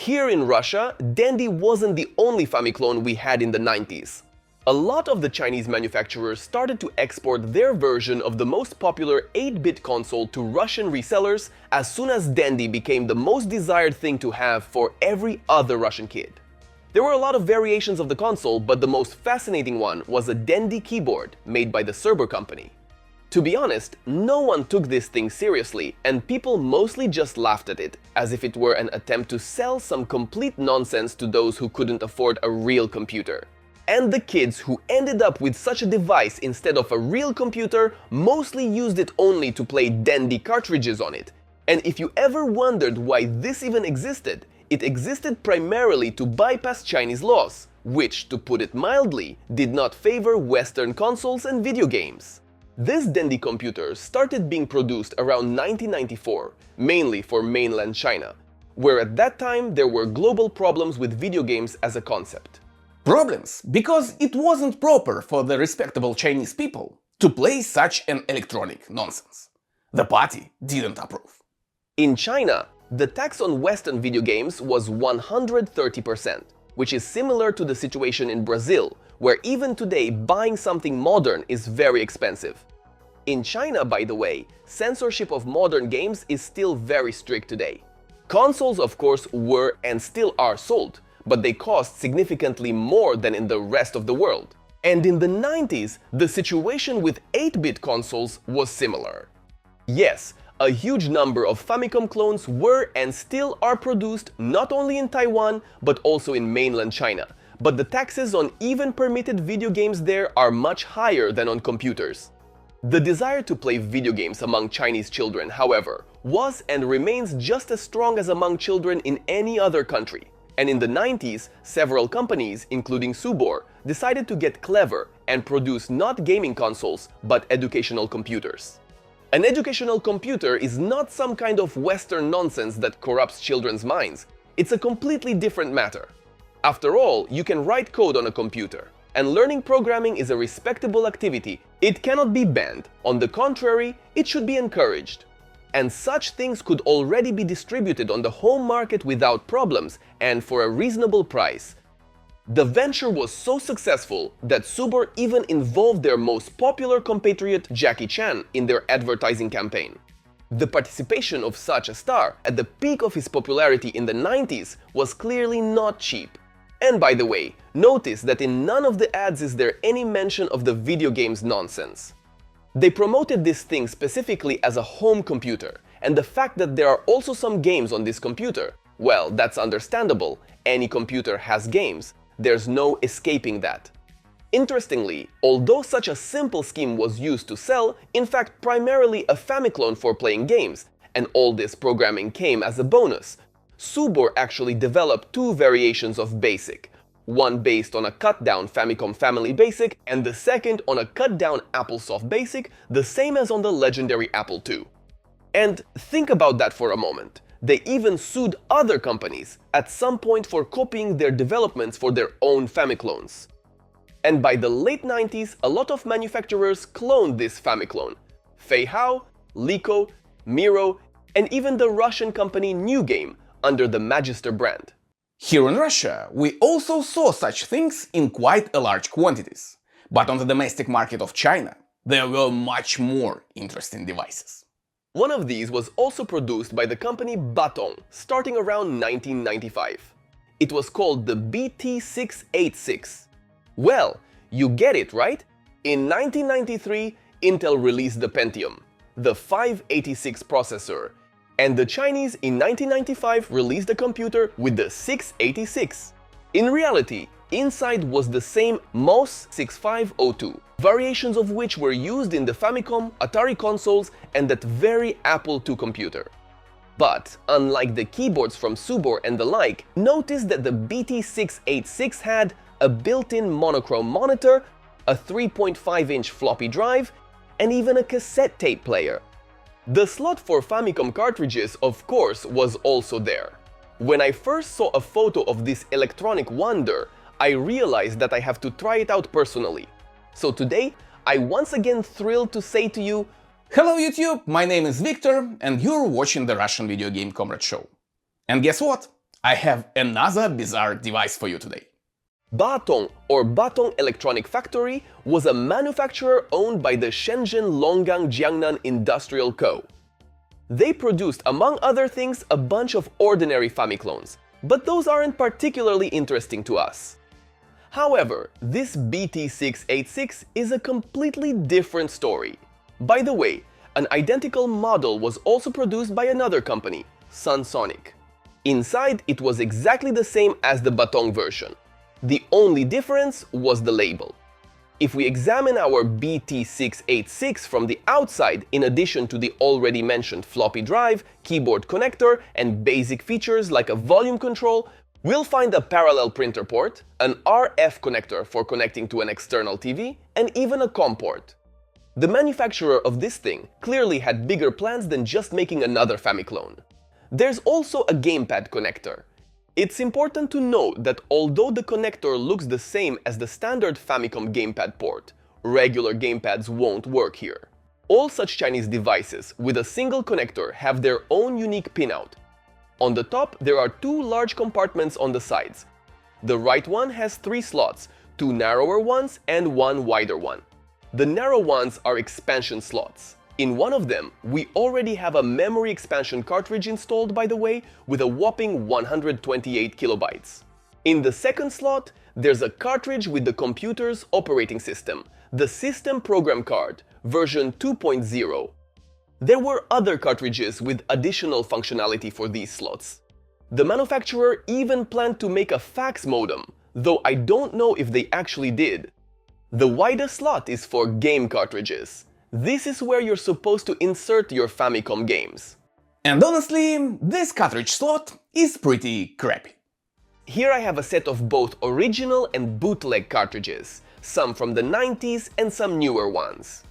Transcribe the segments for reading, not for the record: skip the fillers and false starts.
Here in Russia, Dandy wasn't the only Famiclone we had in the 90s. A lot of the Chinese manufacturers started to export their version of the most popular 8-bit console to Russian resellers as soon as Dandy became the most desired thing to have for every other Russian kid. There were a lot of variations of the console, but the most fascinating one was a Dandy keyboard made by the Serber company. To be honest, no one took this thing seriously, and people mostly just laughed at it, as if it were an attempt to sell some complete nonsense to those who couldn't afford a real computer. And the kids who ended up with such a device instead of a real computer mostly used it only to play Dandy cartridges on it. And if you ever wondered why this even existed, it existed primarily to bypass Chinese laws, which, to put it mildly, did not favor Western consoles and video games. This Dandy computer started being produced around 1994, mainly for mainland China, where at that time there were global problems with video games as a concept. Problems because it wasn't proper for the respectable Chinese people to play such an electronic nonsense. The party didn't approve. In China, the tax on Western video games was 130%, which is similar to the situation in Brazil, where even today buying something modern is very expensive. In China, by the way, censorship of modern games is still very strict today. Consoles, of course, were and still are sold, but they cost significantly more than in the rest of the world. And in the 90s, the situation with 8-bit consoles was similar. Yes, a huge number of Famicom clones were and still are produced not only in Taiwan, but also in mainland China. But the taxes on even permitted video games there are much higher than on computers. The desire to play video games among Chinese children, however, was and remains just as strong as among children in any other country. And in the 90s, several companies, including Subor, decided to get clever and produce not gaming consoles, but educational computers. An educational computer is not some kind of Western nonsense that corrupts children's minds. It's a completely different matter. After all, you can write code on a computer, and learning programming is a respectable activity. It cannot be banned. On the contrary, it should be encouraged. And such things could already be distributed on the home market without problems and for a reasonable price. The venture was so successful that Subor even involved their most popular compatriot Jackie Chan in their advertising campaign. The participation of such a star at the peak of his popularity in the 90s was clearly not cheap. And by the way, notice that in none of the ads is there any mention of the video games nonsense. They promoted this thing specifically as a home computer, and the fact that there are also some games on this computer, well, that's understandable. Any computer has games. There's no escaping that. Interestingly, although such a simple scheme was used to sell, in fact primarily a Famiclone for playing games, and all this programming came as a bonus, Subor actually developed two variations of BASIC, one based on a cut-down Famicom Family BASIC and the second on a cut-down AppleSoft BASIC, the same as on the legendary Apple II. And think about that for a moment. They even sued other companies at some point for copying their developments for their own Famiclones. And by the late 90s, a lot of manufacturers cloned this Famiclone. Feihao, Lico, Miro, and even the Russian company New Game under the Magister brand. Here in Russia, we also saw such things in quite a large quantities. But on the domestic market of China, there were much more interesting devices. One of these was also produced by the company Batong, starting around 1995. It was called the BT686. Well, you get it, right? In 1993, Intel released the Pentium, the 586 processor, and the Chinese in 1995 released a computer with the 686. In reality, inside was the same MOS 6502, variations of which were used in the Famicom, Atari consoles, and that very Apple II computer. But, unlike the keyboards from Subor and the like, notice that the BT686 had a built-in monochrome monitor, a 3.5-inch floppy drive, and even a cassette tape player. The slot for Famicom cartridges, of course, was also there. When I first saw a photo of this electronic wonder, I realized that I have to try it out personally. So today, I once again thrilled to say to you, hello YouTube, my name is Victor, and you're watching the Russian Video Game Comrade Show. And guess what? I have another bizarre device for you today. Batong, or Batong Electronic Factory, was a manufacturer owned by the Shenzhen Longgang Jiangnan Industrial Co. They produced, among other things, a bunch of ordinary Famiclones, but those aren't particularly interesting to us. However, this BT686 is a completely different story. By the way, an identical model was also produced by another company, Sunsonic. Inside, it was exactly the same as the Batong version. The only difference was the label. If we examine our BT686 from the outside, in addition to the already mentioned floppy drive, keyboard connector, and basic features like a volume control, we'll find a parallel printer port, an RF connector for connecting to an external TV, and even a COM port. The manufacturer of this thing clearly had bigger plans than just making another Famiclone. There's also a gamepad connector. It's important to note that although the connector looks the same as the standard Famicom gamepad port, regular gamepads won't work here. All such Chinese devices with a single connector have their own unique pinout. On the top, there are two large compartments on the sides. The right one has 3 slots, 2 narrower ones and 1 wider one. The narrow ones are expansion slots. In one of them, we already have a memory expansion cartridge installed, by the way, with a whopping 128 kilobytes. In the second slot, there's a cartridge with the computer's operating system, the System Program Card, version 2.0. There were other cartridges with additional functionality for these slots. The manufacturer even planned to make a fax modem, though I don't know if they actually did. The widest slot is for game cartridges. This is where you're supposed to insert your Famicom games. And honestly, this cartridge slot is pretty crappy. Here I have a set of both original and bootleg cartridges, some from the 90s and some newer ones.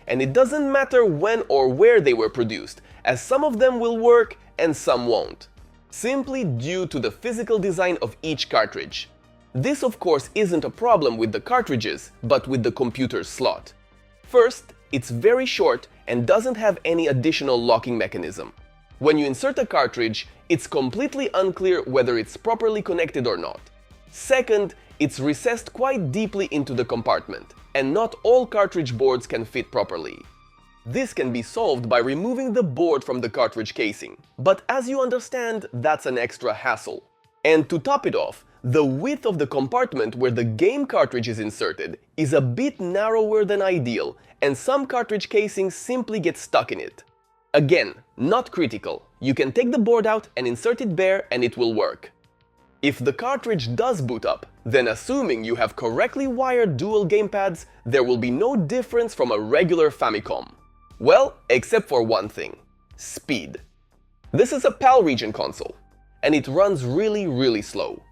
And it doesn't matter when or where they were produced, as some of them will work and some won't, simply due to the physical design of each cartridge. This of course isn't a problem with the cartridges, but with the computer's slot. First, it's very short and doesn't have any additional locking mechanism. When you insert a cartridge, it's completely unclear whether it's properly connected or not. Second, it's recessed quite deeply into the compartment, and not all cartridge boards can fit properly. This can be solved by removing the board from the cartridge casing, but as you understand, that's an extra hassle. And to top it off, the width of the compartment where the game cartridge is inserted is a bit narrower than ideal, and some cartridge casings simply get stuck in it. Again, not critical. You can take the board out and insert it bare and it will work. If the cartridge does boot up, then assuming you have correctly wired dual gamepads, there will be no difference from a regular Famicom. Well, except for one thing: speed. This is a PAL region console, and it runs really slow.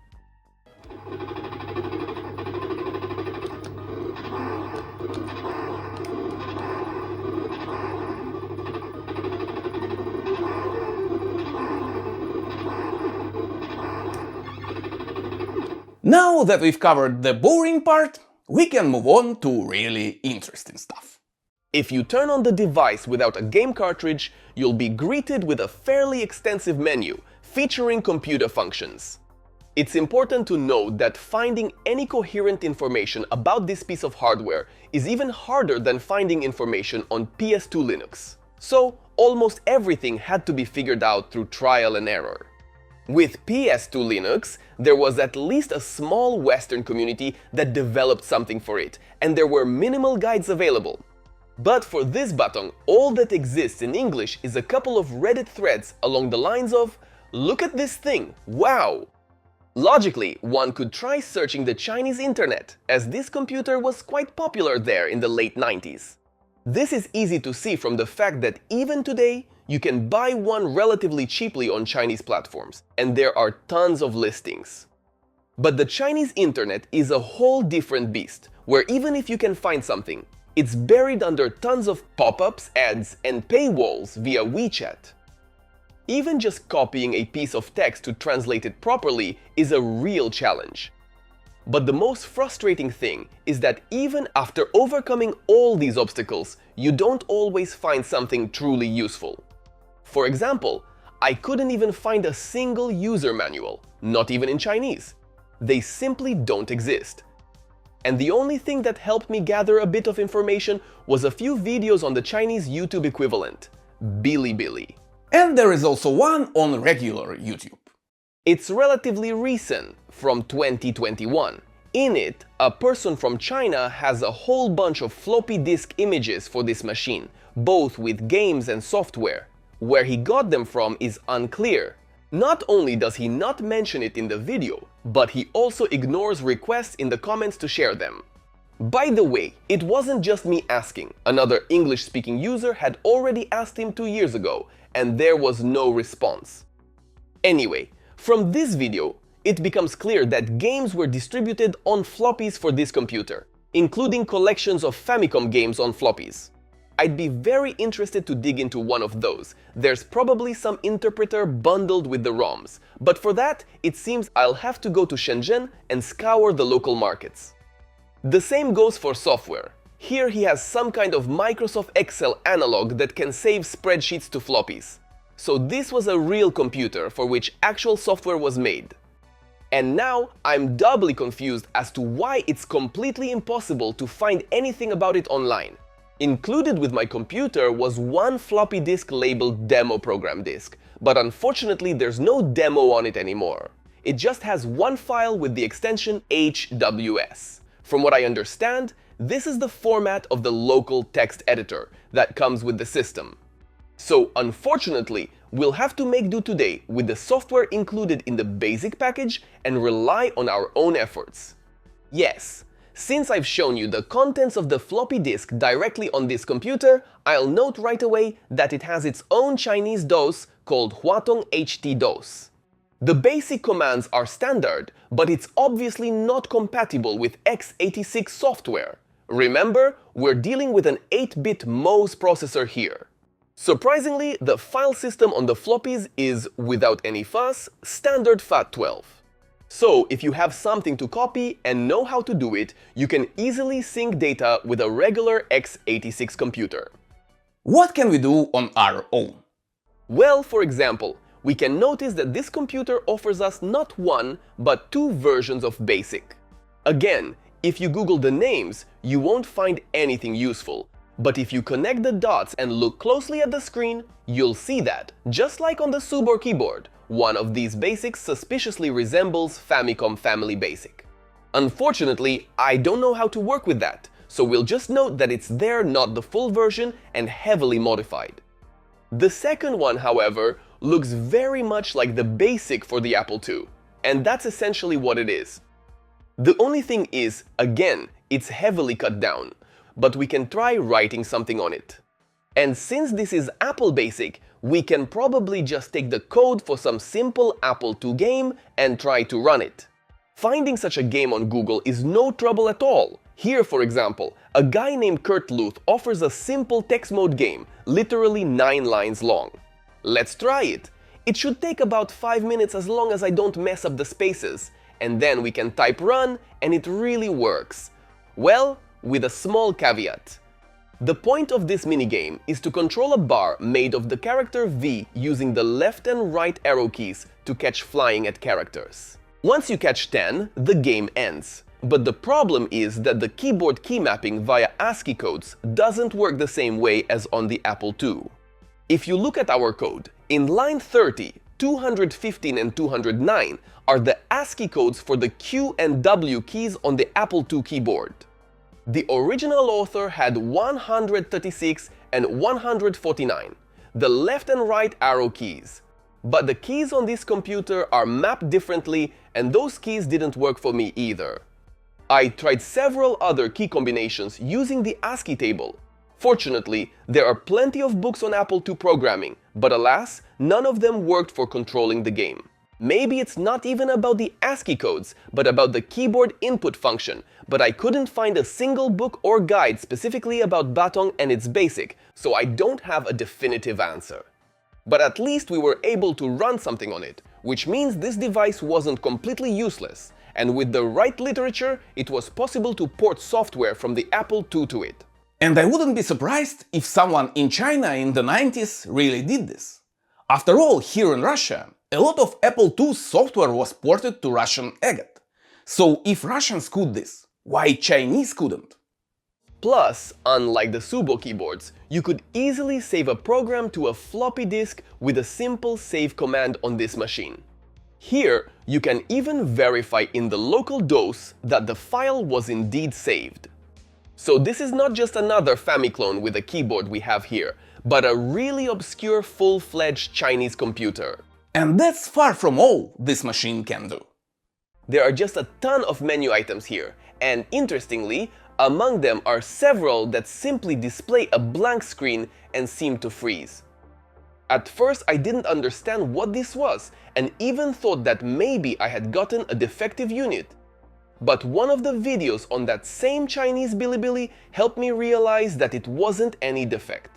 Now that we've covered the boring part, we can move on to really interesting stuff. If you turn on the device without a game cartridge, you'll be greeted with a fairly extensive menu featuring computer functions. It's important to note that finding any coherent information about this piece of hardware is even harder than finding information on PS2 Linux. So, almost everything had to be figured out through trial and error. With PS2 Linux, there was at least a small Western community that developed something for it, and there were minimal guides available. But for this Batong, all that exists in English is a couple of Reddit threads along the lines of "Look at this thing, wow!" Logically, one could try searching the Chinese internet, as this computer was quite popular there in the late 90s. This is easy to see from the fact that even today, you can buy one relatively cheaply on Chinese platforms, and there are tons of listings. But the Chinese internet is a whole different beast, where even if you can find something, it's buried under tons of pop-ups, ads, and paywalls via WeChat. Even just copying a piece of text to translate it properly is a real challenge. But the most frustrating thing is that even after overcoming all these obstacles, you don't always find something truly useful. For example, I couldn't even find a single user manual, not even in Chinese. They simply don't exist. And the only thing that helped me gather a bit of information was a few videos on the Chinese YouTube equivalent, Bilibili. And there is also one on regular YouTube. It's relatively recent, from 2021. In it, a person from China has a whole bunch of floppy disk images for this machine, both with games and software. Where he got them from is unclear. Not only does he not mention it in the video, but he also ignores requests in the comments to share them. By the way, it wasn't just me asking. Another English-speaking user had already asked him 2 years ago, and there was no response. Anyway, from this video, it becomes clear that games were distributed on floppies for this computer, including collections of Famicom games on floppies. I'd be very interested to dig into one of those. There's probably some interpreter bundled with the ROMs, but for that, it seems I'll have to go to Shenzhen and scour the local markets. The same goes for software. Here he has some kind of Microsoft Excel analog that can save spreadsheets to floppies. So this was a real computer for which actual software was made. And now I'm doubly confused as to why it's completely impossible to find anything about it online. Included with my computer was one floppy disk labeled demo program disk, but unfortunately there's no demo on it anymore. It just has one file with the extension HWS. From what I understand, this is the format of the local text editor that comes with the system. So unfortunately, we'll have to make do today with the software included in the basic package and rely on our own efforts. Yes, since I've shown you the contents of the floppy disk directly on this computer, I'll note right away that it has its own Chinese DOS called Batong HT-DOS. The basic commands are standard, but it's obviously not compatible with x86 software. Remember, we're dealing with an 8-bit MOS processor here. Surprisingly, the file system on the floppies is, without any fuss, standard FAT12. So, if you have something to copy and know how to do it, you can easily sync data with a regular x86 computer. What can we do on our own? Well, for example, we can notice that this computer offers us not one, but 2 versions of BASIC. Again, if you Google the names, you won't find anything useful. But if you connect the dots and look closely at the screen, you'll see that, just like on the Subor keyboard, one of these basics suspiciously resembles Famicom Family Basic. Unfortunately, I don't know how to work with that, so we'll just note that it's there, not the full version, and heavily modified. The second one, however, looks very much like the basic for the Apple II, and that's essentially what it is. The only thing is, again, it's heavily cut down, but we can try writing something on it. And since this is Apple Basic, we can probably just take the code for some simple Apple II game and try to run it. Finding such a game on Google is no trouble at all. Here, for example, a guy named Kurt Luth offers a simple text mode game, literally 9 lines long. Let's try it. It should take about 5 minutes as long as I don't mess up the spaces, and then we can type run and it really works. Well, with a small caveat. The point of this minigame is to control a bar made of the character V using the left and right arrow keys to catch flying at characters. Once you catch 10, the game ends. But the problem is that the keyboard key mapping via ASCII codes doesn't work the same way as on the Apple II. If you look at our code, in line 30, 215 and 209 are the ASCII codes for the Q and W keys on the Apple II keyboard. The original author had 136 and 149, the left and right arrow keys. But the keys on this computer are mapped differently, and those keys didn't work for me either. I tried several other key combinations using the ASCII table. Fortunately, there are plenty of books on Apple II programming, but alas, none of them worked for controlling the game. Maybe it's not even about the ASCII codes, but about the keyboard input function, but I couldn't find a single book or guide specifically about Batong and its basic, so I don't have a definitive answer. But at least we were able to run something on it, which means this device wasn't completely useless, and with the right literature, it was possible to port software from the Apple II to it. And I wouldn't be surprised if someone in China in the 90s really did this. After all, here in Russia, a lot of Apple II software was ported to Russian AGAT. So if Russians could this, why Chinese couldn't? Plus, unlike the Subo keyboards, you could easily save a program to a floppy disk with a simple save command on this machine. Here, you can even verify in the local DOS that the file was indeed saved. So this is not just another Famiclone with a keyboard we have here, but a really obscure full-fledged Chinese computer. And that's far from all this machine can do. There are just a ton of menu items here, and interestingly, among them are several that simply display a blank screen and seem to freeze. At first I didn't understand what this was and even thought that maybe I had gotten a defective unit. But one of the videos on that same Chinese Bilibili helped me realize that it wasn't any defect.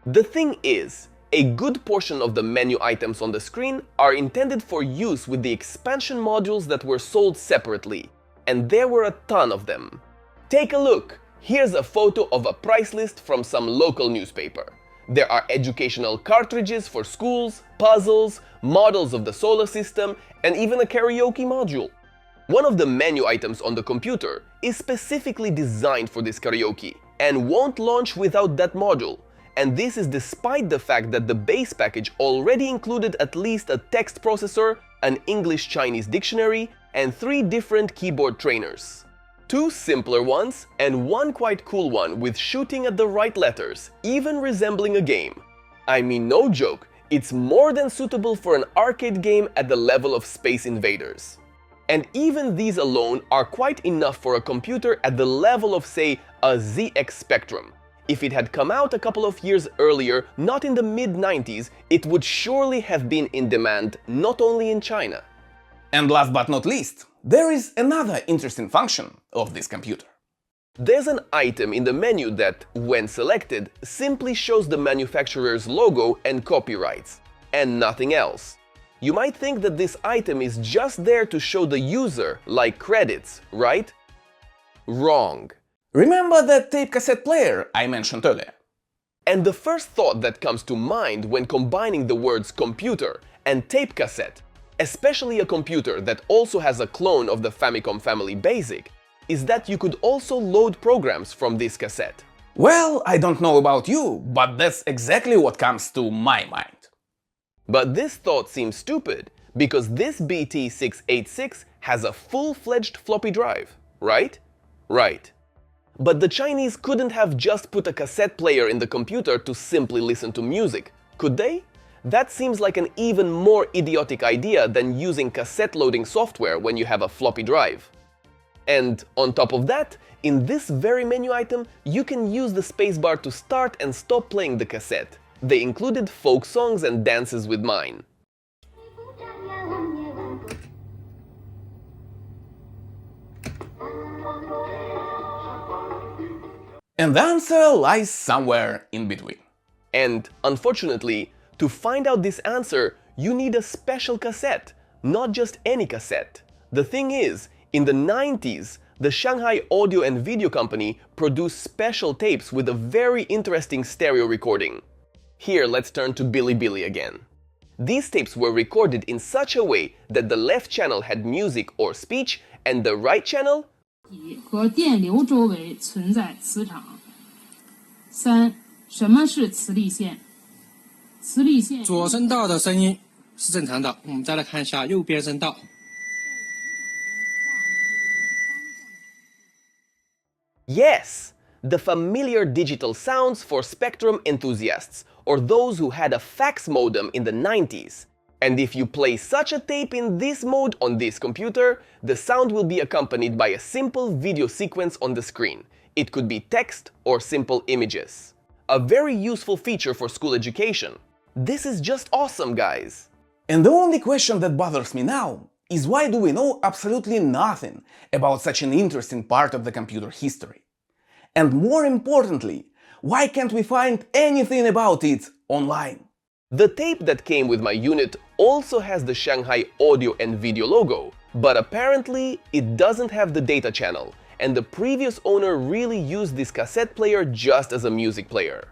The thing is, a good portion of the menu items on the screen are intended for use with the expansion modules that were sold separately, and there were a ton of them. Take a look! Here's a photo of a price list from some local newspaper. There are educational cartridges for schools, puzzles, models of the solar system, and even a karaoke module. One of the menu items on the computer is specifically designed for this karaoke and won't launch without that module. And this is despite the fact that the base package already included at least a text processor, an English-Chinese dictionary, and 3 different keyboard trainers. 2 simpler ones and 1 quite cool one with shooting at the right letters, even resembling a game. I mean, no joke, it's more than suitable for an arcade game at the level of Space Invaders. And even these alone are quite enough for a computer at the level of, say, a ZX Spectrum. If it had come out a couple of years earlier, not in the mid-90s, it would surely have been in demand, not only in China. And last but not least, there is another interesting function of this computer. There's an item in the menu that, when selected, simply shows the manufacturer's logo and copyrights, and nothing else. You might think that this item is just there to show the user, like credits, right? Wrong. Remember that tape cassette player I mentioned earlier? And the first thought that comes to mind when combining the words computer and tape cassette, especially a computer that also has a clone of the Famicom Family Basic, is that you could also load programs from this cassette. Well, I don't know about you, but that's exactly what comes to my mind. But this thought seems stupid, because this BT686 has a full-fledged floppy drive, right? Right. But the Chinese couldn't have just put a cassette player in the computer to simply listen to music, could they? That seems like an even more idiotic idea than using cassette loading software when you have a floppy drive. And on top of that, in this very menu item, you can use the spacebar to start and stop playing the cassette. They included folk songs and dances with mine. And the answer lies somewhere in between. And unfortunately, to find out this answer, you need a special cassette, not just any cassette. The thing is, in the 90s, the Shanghai Audio and Video Company produced special tapes with a very interesting stereo recording. Here, let's turn to Bilibili again. These tapes were recorded in such a way that the left channel had music or speech and the right channel 和电流周围存在磁场。3. 什么是磁力线？磁力线左声道的声音是正常的。我们再来看一下右边声道。Yes! The familiar digital sounds for Spectrum enthusiasts, or those who had a fax modem in the 90s. And if you play such a tape in this mode on this computer, the sound will be accompanied by a simple video sequence on the screen. It could be text or simple images. A very useful feature for school education. This is just awesome, guys! And the only question that bothers me now is why do we know absolutely nothing about such an interesting part of the computer history? And more importantly, why can't we find anything about it online? The tape that came with my unit also has the Shanghai Audio and Video logo, but apparently it doesn't have the data channel, and the previous owner really used this cassette player just as a music player.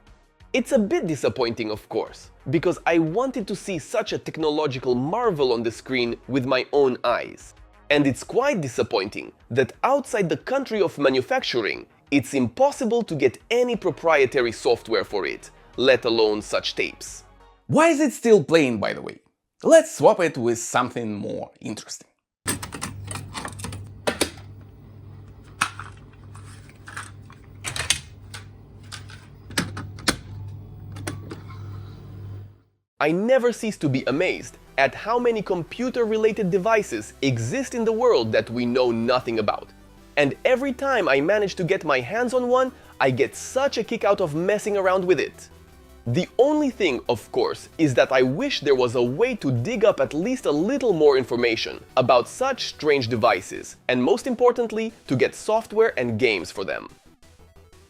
It's a bit disappointing, of course, because I wanted to see such a technological marvel on the screen with my own eyes. And it's quite disappointing that outside the country of manufacturing, it's impossible to get any proprietary software for it, let alone such tapes. Why is it still playing, by the way? Let's swap it with something more interesting. I never cease to be amazed at how many computer-related devices exist in the world that we know nothing about. And every time I manage to get my hands on one, I get such a kick out of messing around with it. The only thing, of course, is that I wish there was a way to dig up at least a little more information about such strange devices, and most importantly, to get software and games for them.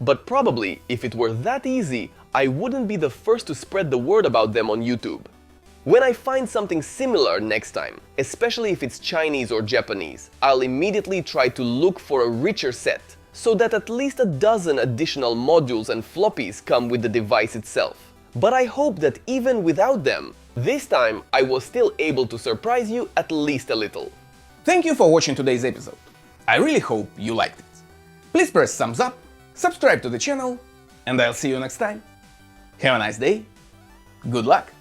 But probably, if it were that easy, I wouldn't be the first to spread the word about them on YouTube. When I find something similar next time, especially if it's Chinese or Japanese, I'll immediately try to look for a richer set, so that at least a dozen additional modules and floppies come with the device itself. But I hope that even without them, this time I was still able to surprise you at least a little. Thank you for watching today's episode. I really hope you liked it. Please press thumbs up, subscribe to the channel, and I'll see you next time. Have a nice day, good luck!